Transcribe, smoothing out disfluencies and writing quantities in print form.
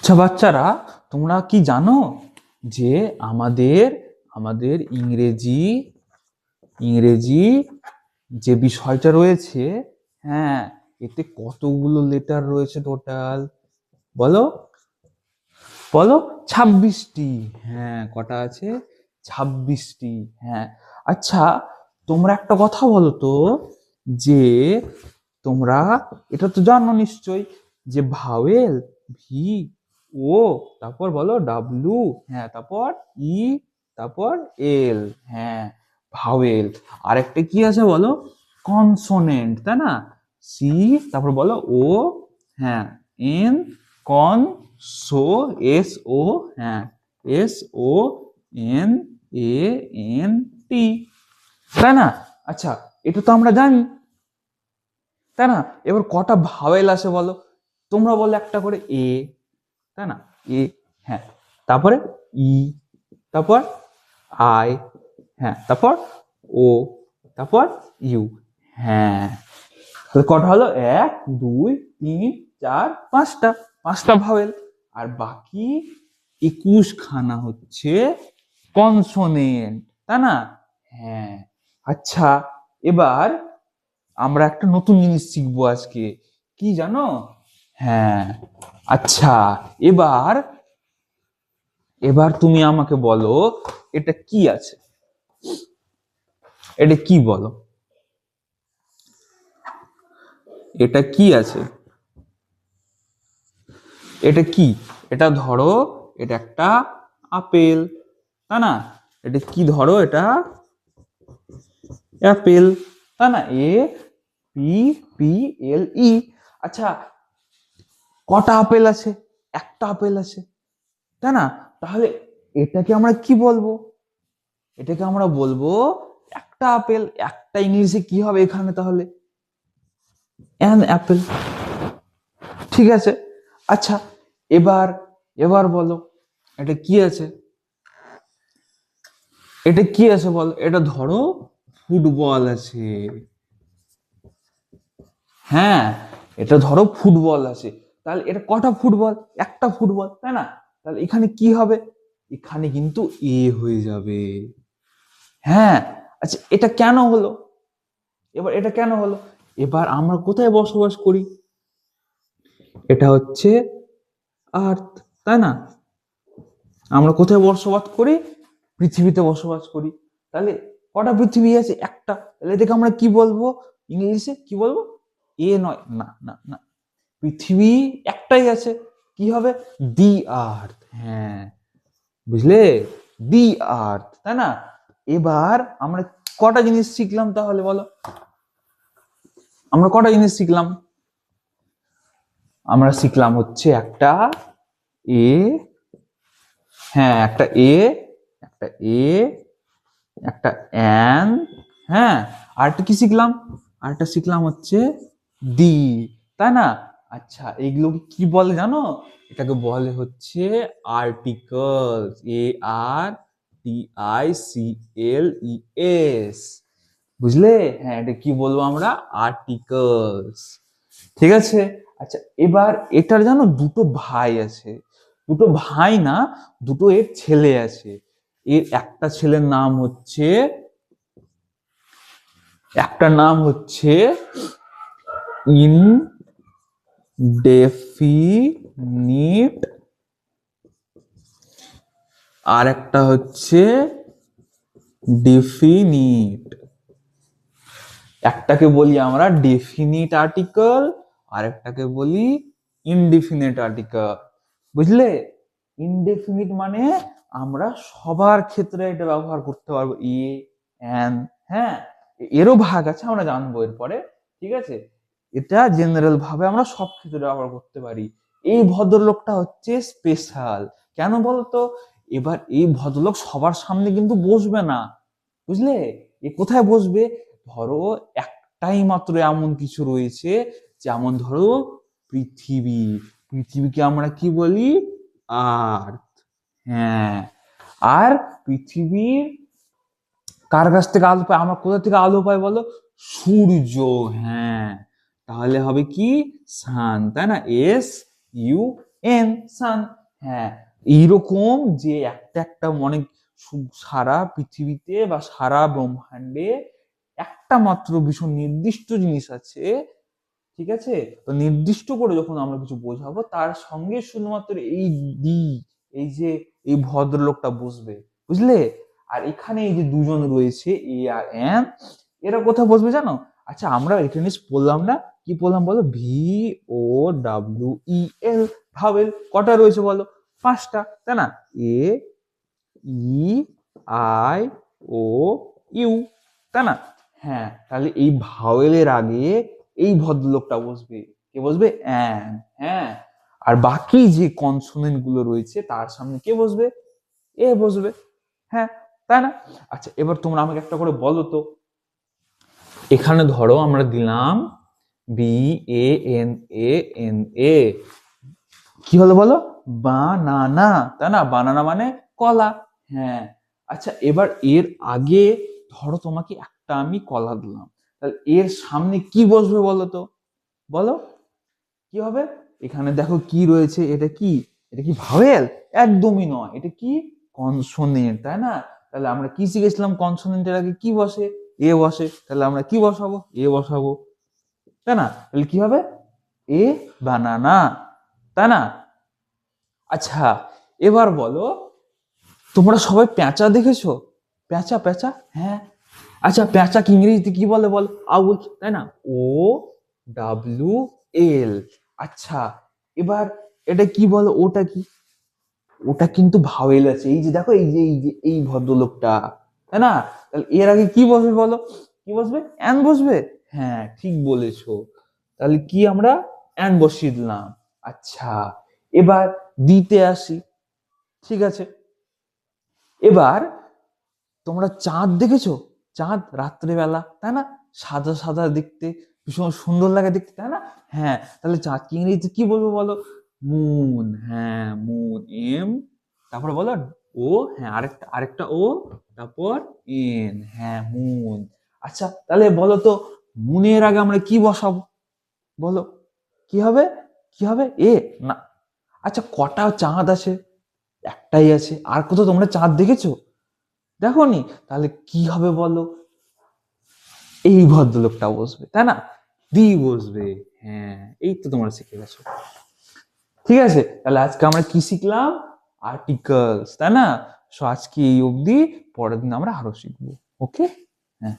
আচ্ছা বাচ্চারা, তোমরা কি জানো যে আমাদের আমাদের ইংরেজি ইংরেজি যে বিষয়টা রয়েছে, হ্যাঁ, এতে কতগুলো লেটার রয়েছে টোটাল? বলো বলো। 26টি। হ্যাঁ, কটা আছে? 26টি। হ্যাঁ। আচ্ছা, তোমরা একটা কথা বলো তো, যে তোমরা এটা তো জানো নিশ্চয়ই যে ভাওয়েল ভি, ও, তারপর বলো ডাব্লু, হ্যাঁ, তারপর ই, তারপর এল। হ্যাঁ, ভাওয়েল। আরেকটা কি আছে বলো? কনসোনেন্ট, তাই না? সি, তারপর বলো ও, হ্যাঁ, এন, কন, সো, এস ও, হ্যাঁ, S O N A N T, তাই না? আচ্ছা, এটা তো আমরা জানি, তাই না? এবার কটা ভাওয়েল আছে বলো? তোমরা বলো একটা করে। এ, তাই না? এ, হ্যাঁ, তারপরে ই, তারপর আই, হ্যাঁ, তারপর ও, তারপর ইউ। হ্যাঁ, তাহলে কটা হলো? 1 2 3 4 5টা, 5টা ভাওয়েল। আর বাকি 21খানা হচ্ছে কনসোনেন্ট, তাই না? হ্যাঁ। আচ্ছা, এবার আমরা একটা নতুন জিনিস শিখবো আজকে। কি জানো? হ্যাঁ। আচ্ছা, এবার এবার তুমি আমাকে বলো, এটা কি আছে? এটা কি বলো? এটা কি আছে? এটা কি? এটা ধরো, এটা একটা আপেল, তাই না? এটা কি ধরো? এটা অ্যাপেল, তাই না? এ পি পি এল ই। আচ্ছা, কটা আপেল আছে? একটা আপেল আছে, তাই না? তাহলে এটাকে আমরা কি বলবো? এটাকে আমরা বলবো একটা আপেল। একটা ইংলিশে কি হবে এখানে তাহলে? An Apple. ঠিক আছে। আচ্ছা, এবার এবার বলো, এটা কি আছে? এটা কি আছে বলো? এটা ধরো ফুটবল আছে। হ্যাঁ, এটা ধরো ফুটবল আছে। তাহলে এটা কটা ফুটবল? একটা ফুটবল, তাই না? তাহলে এখানে কি হবে? এখানে কিন্তু এ হয়ে যাবে। হ্যাঁ। আচ্ছা, এটা কেন হলো? এবার এটা কেন হলো? এবার আমরা কোথায় বসবাস করি? এটা হচ্ছে আর্থ, তাই না? আমরা কোথায় বসবাস করি? পৃথিবীতে বসবাস করি। তাহলে কটা পৃথিবী আছে? একটা। তাহলে এটাকে আমরা কি বলবো? ইংলিশে কি বলবো? এ নয়, না না না, পৃথিবী একটাই আছে। কি হবে? দি আর্থ। হ্যাঁ, বুঝলে? দি আর্থ, তাই না? এবার আমরা কটা জিনিস শিখলাম তাহলে বলো? আমরা কটা জিনিস শিখলাম? আমরা শিখলাম হচ্ছে একটা এ, হ্যাঁ, একটা এ, একটা এ, একটা অ্যান, হ্যাঁ, আর একটা কি শিখলাম? আর একটা শিখলাম হচ্ছে দি, তাই না? আচ্ছা, এইগুলোকে কি বলে জানো? এটাকে বলে হচ্ছে আর্টিকেলস। ARTICLES, বুঝলে? হ্যাঁ, এটা কি বলবো আমরা? আর্টিকেলস। ঠিক আছে। আচ্ছা, এবার এটার জানো দুটো ভাই আছে। দুটো ভাই না, দুটো এর ছেলে আছে। এর একটা ছেলের নাম হচ্ছে, একটা নাম হচ্ছে ইনডেফিনিট, আর একটা হচ্ছে ডেফিনিট। একটাকে বলি আমরা ডেফিনিট আর্টিকেল, আর একটাকে বলি ইনডেফিনিট আর্টিকেল, বুঝলে? ইনডেফিনিট মানে আমরা সবার ক্ষেত্রে এটা ব্যবহার করতে পারবো। অ্যান, হ্যাঁ, এরও ভাগ আছে, আমরা জানবো এরপরে। ঠিক আছে। এটা জেনারেল ভাবে আমরা সব ক্ষেত্রে ব্যবহার করতে পারি। এই ভদ্রলোকটা হচ্ছে স্পেশাল। কেন বলতো? এবার এই ভদ্রলোক সবার সামনে কিন্তু বসবে না, বুঝলে? এ কোথায় বসবে? ধরো একটাই মাত্র এমন কিছু রয়েছে, যেমন ধরো পৃথিবী। পৃথিবীকে আমরা কি বলি? আর্থ। হ্যাঁ। আর পৃথিবীর কার কাছ থেকে আলো পায়? আমরা কোথা থেকে আলো পাই বলো? সূর্য। হ্যাঁ, তাহলে হবে কি? সান, তাই না? এন সান। হ্যাঁ, এইরকম যে একটা একটা অনেক সারা পৃথিবীতে বা সারা ব্রহ্মাণ্ডে একটা মাত্র ভীষণ নির্দিষ্ট জিনিস আছে, ঠিক আছে? তো নির্দিষ্ট করে যখন আমরা কিছু বোঝাবো তার সঙ্গে শুধুমাত্র এই দি, এই যে এই ভদ্রলোকটা বসবে, বুঝলে? আর এখানে এই যে দুজন রয়েছে এ আর এন, এরা কোথায় বসবে জানো? আচ্ছা, আমরা এটা নিয়ে পড়লাম না, কি পড়লাম বলো? ভি ও ডাব্লিউ ই এল, ভাওয়েল কটা রয়েছে বলো? 5টা, তাই না? এ, ই, আই, ও, ইউ, তাই না? হ্যাঁ, তাহলে এই ভাওয়েলের আগে এই ভদ্রলোকটা বসবে, কে বসবে? অ্যান। হ্যাঁ, আর বাকি যে কনসোনেন্ট গুলো রয়েছে তার সামনে কে বসবে? এ বসবে। হ্যাঁ, তাই না? আচ্ছা, এবার তোমরা আমাকে একটা করে বলো তো, এখানে ধরো আমরা দিলাম B A N A N A, কি হলো বলো? বানানা, তাই না? বানানা মানে কলা। হ্যাঁ, আচ্ছা, এবার এর আগে ধরো তোমাকে একটা আমি কলা দিলাম, তাহলে এর সামনে কি বসবে বলো তো? বলো কি হবে? এখানে দেখো কি রয়েছে, এটা কি? এটা কি ভাওয়েল? একদমই নয়, এটা কি? কনসোনেন্ট, তাই না? তাহলে আমরা কি শিখেছিলাম? কনসোনেন্টের আগে কি বসে? এ বসে। তাহলে আমরা কি বসাবো? এ বসাবো, তাই না? তাহলে কি হবে? এ বানানা, তাই না? আচ্ছা, এবার বলো, তোমরা সবাই পেঁচা দেখেছো? পেঁচা, পেঁচা, হ্যাঁ। আচ্ছা, পেঁচাকে ইংরেজিতে কি বলে বল? আউল, তাই না? O W L. আচ্ছা, এবার এটা কি বলো? ওটা কি? ওটা কিন্তু ভাওয়েল আছে, এই যে দেখো, এই ভদ্রলোকটা, তাই না? তাহলে এর আগে কি বসবে বলো? কি বসবে? অ্যান বসবে। হ্যাঁ, ঠিক বলেছো। তাহলে কি আমরা অ্যান বসিয়ে দিলাম। আচ্ছা, এবার দিতে আসি, ঠিক আছে? এবার তোমরা চাঁদ দেখেছো? চাঁদ রাত্রেবেলা, তাই না? সাদা সাদা দেখতে, ভীষণ সুন্দর লাগে দেখতে, তাই না? হ্যাঁ, তাহলে চাঁদকে ইংরেজিতে কি বলবো বলো? মুন। হ্যাঁ, মুন, এম, তারপরে বলো ও, হ্যাঁ, আরেকটা আরেকটা ও, তারপর এন, হ্যাঁ, মুন। আচ্ছা, তাহলে বলো তো, মুনের আগে আমরা কি বসাবো বলো? কি হবে? কি হবে? এ না। আচ্ছা, কটা চাঁদ আছে? একটাই আছে। আর কোথাও তোমরা চাঁদ দেখেছো? দেখোনি? তাহলে কি হবে বলো? এই ভদ্রলোকটা বসবে, তাই না? দি বসবে। হ্যাঁ, এই তো তোমরা শিখে গেছো। ঠিক আছে, তাহলে আজকে আমরা কি শিখলাম? আর্টিকেলস, তাই না? সো আজকে এই অবধি, পরের দিন আমরা আরো শিখবো। ওকে? হ্যাঁ।